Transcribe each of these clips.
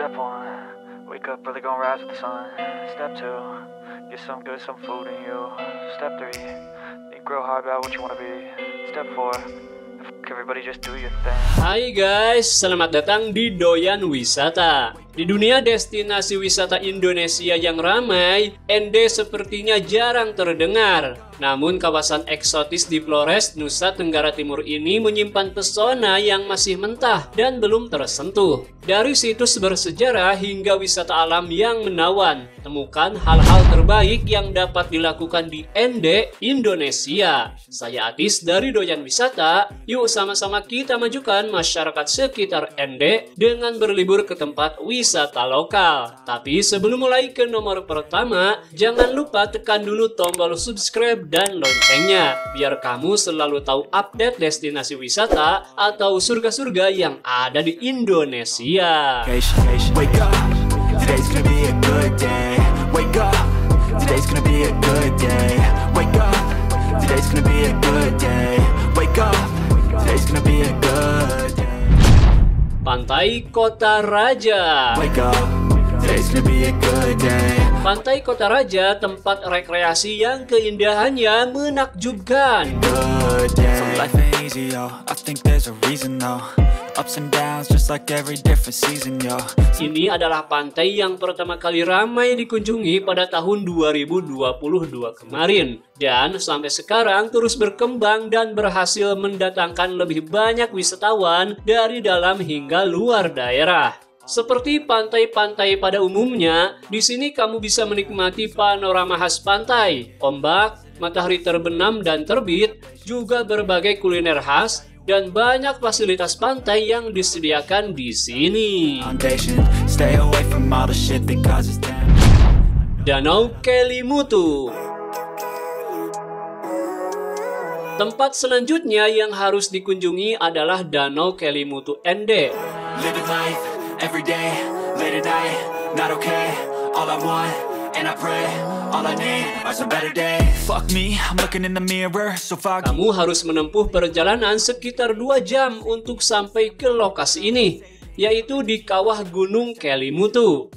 Step 1, wake up early, gonna rise with the sun. Step 2, get some food in you. Step 3, think real hard about what you wanna be. Step 4, everybody just do your thing. Hai guys, selamat datang di Doyan Wisata. Di dunia destinasi wisata Indonesia yang ramai, ND sepertinya jarang terdengar. Namun kawasan eksotis di Flores, Nusa Tenggara Timur ini menyimpan pesona yang masih mentah dan belum tersentuh. Dari situs bersejarah hingga wisata alam yang menawan, temukan hal-hal terbaik yang dapat dilakukan di ND, Indonesia. Saya Atis dari Doyan Wisata. Yuk sama-sama kita majukan masyarakat sekitar ND dengan berlibur ke tempat wisata lokal. Tapi sebelum mulai ke nomor pertama, jangan lupa tekan dulu tombol subscribe dan loncengnya, biar kamu selalu tahu update destinasi wisata atau surga-surga yang ada di Indonesia. Wake up, today's gonna be a good day. Wake up, today's gonna be a good day. Wake up, today's gonna be a good day. Wake up, today's gonna be a good day. Pantai Kota Raja. Wake up, today's gonna be a good day. Pantai Kota Raja tempat rekreasi yang keindahannya menakjubkan. Good day. So life ain't easy, yo. I think there's a reason, though. Ups and downs, just like every different season, yo. Ini adalah pantai yang pertama kali ramai dikunjungi pada tahun 2022 kemarin. Dan sampai sekarang terus berkembang dan berhasil mendatangkan lebih banyak wisatawan dari dalam hingga luar daerah. Seperti pantai-pantai pada umumnya, di sini kamu bisa menikmati panorama khas pantai, ombak, matahari terbenam dan terbit, juga berbagai kuliner khas, dan banyak fasilitas pantai yang disediakan di sini. Danau Kelimutu. Tempat selanjutnya yang harus dikunjungi adalah Danau Kelimutu ND. Every day, late at night, not okay. All I want, and I pray, all I need are some better days. Fuck me, I'm looking in the mirror, so foggy. Kamu harus menempuh perjalanan sekitar 2 jam untuk sampai ke lokasi ini, yaitu di kawah Gunung Kelimutu.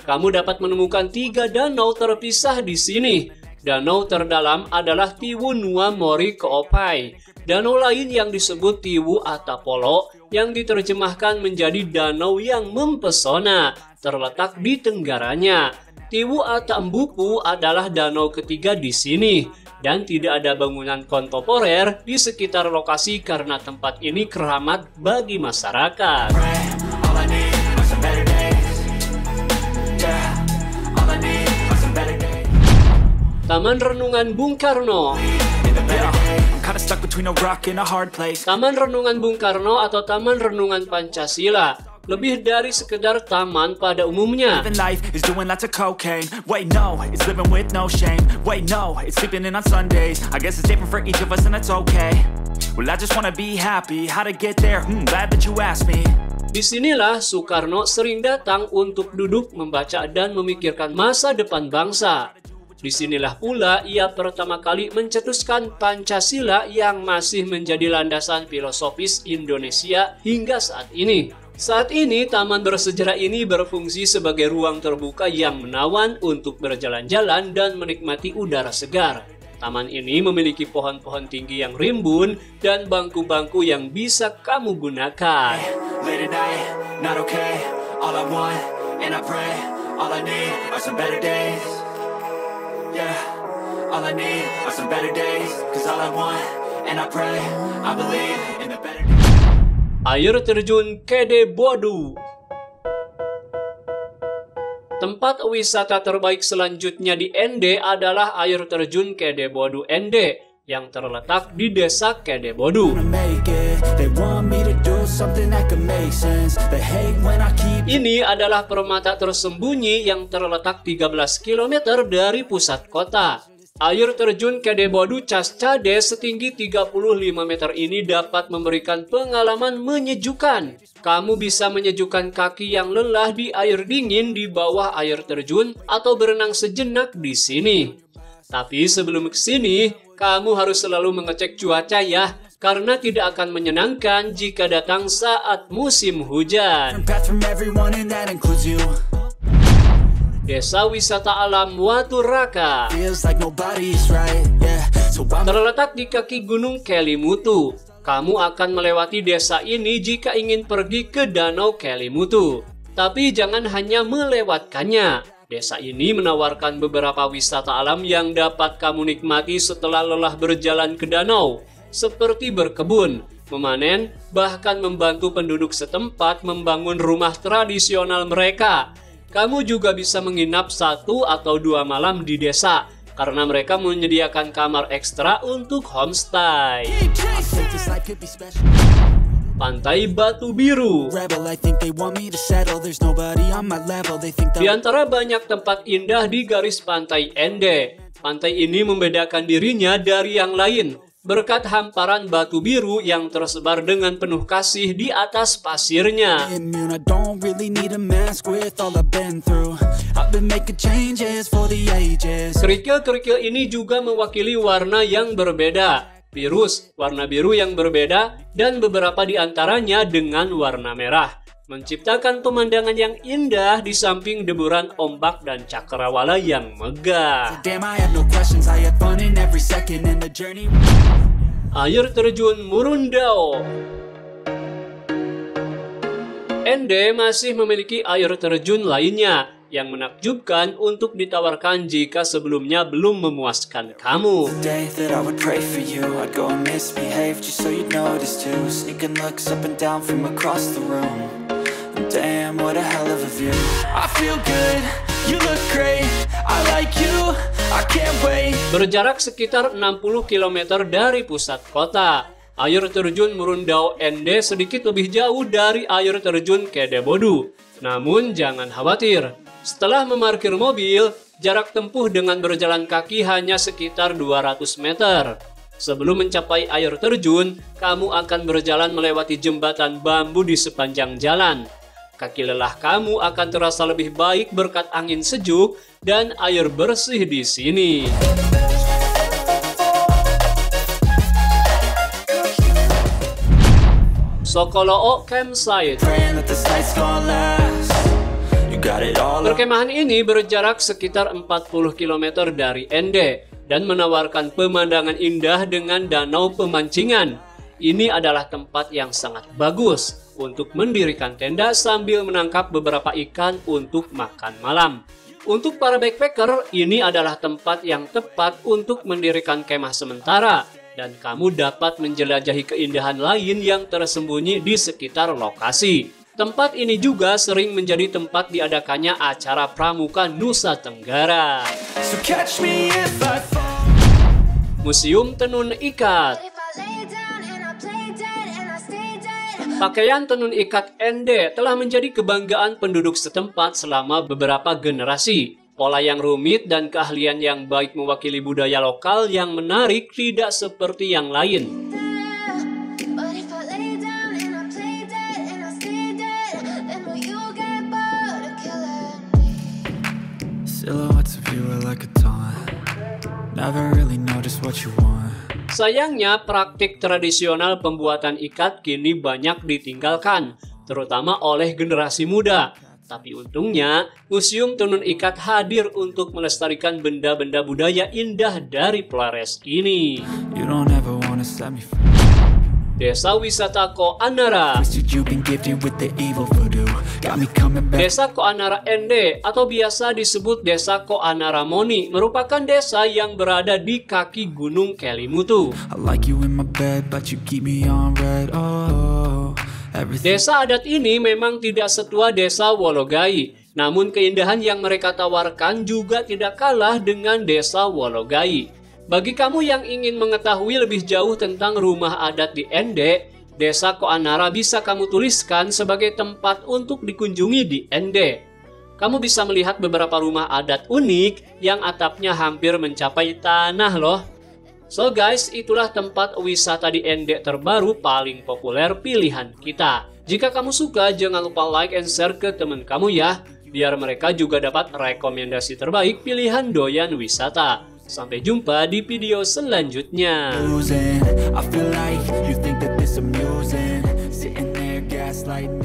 Kamu dapat menemukan 3 danau terpisah di sini. Danau terdalam adalah Tiwu Nua Mori Koopai. Danau lain yang disebut Tiwu Atapolo yang diterjemahkan menjadi danau yang mempesona, terletak di tenggaranya. Tiwu Atambupu adalah danau ketiga di sini, dan tidak ada bangunan kontemporer di sekitar lokasi karena tempat ini keramat bagi masyarakat. Taman Renungan Bung Karno. Taman Renungan Bung Karno atau Taman Renungan Pancasila lebih dari sekedar taman pada umumnya. Disinilah Soekarno sering datang untuk duduk membaca dan memikirkan masa depan bangsa. Disinilah pula ia pertama kali mencetuskan Pancasila yang masih menjadi landasan filosofis Indonesia hingga saat ini. Saat ini, taman bersejarah ini berfungsi sebagai ruang terbuka yang menawan untuk berjalan-jalan dan menikmati udara segar. Taman ini memiliki pohon-pohon tinggi yang rimbun dan bangku-bangku yang bisa kamu gunakan. Yeah, all I need are some better days. Cause all I want, and I pray, I believe in the better days. Air terjun Kedebodu. Tempat wisata terbaik selanjutnya di ND adalah air terjun Kedebodu ND yang terletak di desa Kedebodu. Ini adalah permata tersembunyi yang terletak 13 km dari pusat kota. Air terjun Kedebodu Cascade setinggi 35 meter ini dapat memberikan pengalaman menyejukkan. Kamu bisa menyejukkan kaki yang lelah di air dingin di bawah air terjun atau berenang sejenak di sini. Tapi sebelum ke sini, kamu harus selalu mengecek cuaca ya, karena tidak akan menyenangkan jika datang saat musim hujan. Path from everyone and that includes you. Desa wisata alam Watu Raka Feels like nobody's right, yeah. So I'm terletak di kaki Gunung Kelimutu. Kamu akan melewati desa ini jika ingin pergi ke Danau Kelimutu. Tapi jangan hanya melewatkannya. Desa ini menawarkan beberapa wisata alam yang dapat kamu nikmati setelah lelah berjalan ke danau, seperti berkebun, memanen, bahkan membantu penduduk setempat membangun rumah tradisional mereka. Kamu juga bisa menginap 1 atau 2 malam di desa, karena mereka menyediakan kamar ekstra untuk homestay. think this life could be special. Pantai Batu Biru. Rebel, I think they want me to settle. There's nobody on my level. They think Di that antara banyak tempat indah di garis pantai Ende, pantai ini membedakan dirinya dari yang lain berkat hamparan batu biru yang tersebar dengan penuh kasih di atas pasirnya. immune. I don't really need a mask with all I've been through. I've been making changes for the ages. Kerikil-kerikil ini juga mewakili warna yang berbeda. Virus, warna biru yang berbeda, dan beberapa di antaranya dengan warna merah. Menciptakan pemandangan yang indah di samping deburan ombak dan cakrawala yang megah. Damn, I had no questions. I had fun in every second in the journey. Air terjun Murundao. Ende masih memiliki air terjun lainnya yang menakjubkan untuk ditawarkan jika sebelumnya belum memuaskan kamu. Day that I would pray for you, I'd go and misbehave just so you'd notice too. Sneaking looks up and down from across the room. Damn, what a hell of a view. I feel good, you look great. I like you, I can't wait. Berjarak sekitar 60 km dari pusat kota, air terjun Murundao Ende sedikit lebih jauh dari air terjun Kedebodu. Namun jangan khawatir, setelah memarkir mobil, jarak tempuh dengan berjalan kaki hanya sekitar 200 meter. Sebelum mencapai air terjun, kamu akan berjalan melewati jembatan bambu di sepanjang jalan. Kaki lelah kamu akan terasa lebih baik berkat angin sejuk dan air bersih di sini. Sokoloo Campsite. Praying that this night's gonna last. You got it all up. Perkemahan ini berjarak sekitar 40 km dari Ende dan menawarkan pemandangan indah dengan danau pemancingan. Ini adalah tempat yang sangat bagus untuk mendirikan tenda sambil menangkap beberapa ikan untuk makan malam. Untuk para backpacker, ini adalah tempat yang tepat untuk mendirikan kemah sementara dan kamu dapat menjelajahi keindahan lain yang tersembunyi di sekitar lokasi. Tempat ini juga sering menjadi tempat diadakannya acara pramuka Nusa Tenggara. So catch me if I fall. Museum Tenun Ikat. Pakaian tenun ikat Ende telah menjadi kebanggaan penduduk setempat selama beberapa generasi. Pola yang rumit dan keahlian yang baik mewakili budaya lokal yang menarik tidak seperti yang lain. Silhouettes of you are like a taunt. Never really know just what you want. Sayangnya, praktik tradisional pembuatan ikat kini banyak ditinggalkan, terutama oleh generasi muda. Tapi untungnya, Museum Tenun Ikat hadir untuk melestarikan benda-benda budaya indah dari Flores ini. You don't ever wanna set me free. Desa Wisata Ko'anara. Twisted, you've been gifted with the evil voodoo. Got me coming back. Desa Ko'anara Ende atau biasa disebut Desa Ko'anara Moni merupakan desa yang berada di kaki Gunung Kelimutu. I like you in my bed, but you keep me on red. Oh, everything. Desa adat ini memang tidak setua desa Wologai, namun keindahan yang mereka tawarkan juga tidak kalah dengan desa Wologai. Bagi kamu yang ingin mengetahui lebih jauh tentang rumah adat di Ende, Desa Ko'anara bisa kamu tuliskan sebagai tempat untuk dikunjungi di Ende. Kamu bisa melihat beberapa rumah adat unik yang atapnya hampir mencapai tanah loh. So guys, itulah tempat wisata di Ende terbaru paling populer pilihan kita. Jika kamu suka, jangan lupa like and share ke teman kamu ya, biar mereka juga dapat rekomendasi terbaik pilihan doyan wisata. Sampai jumpa di video selanjutnya. Losing, I feel like you think that this amusing, sitting there gaslighting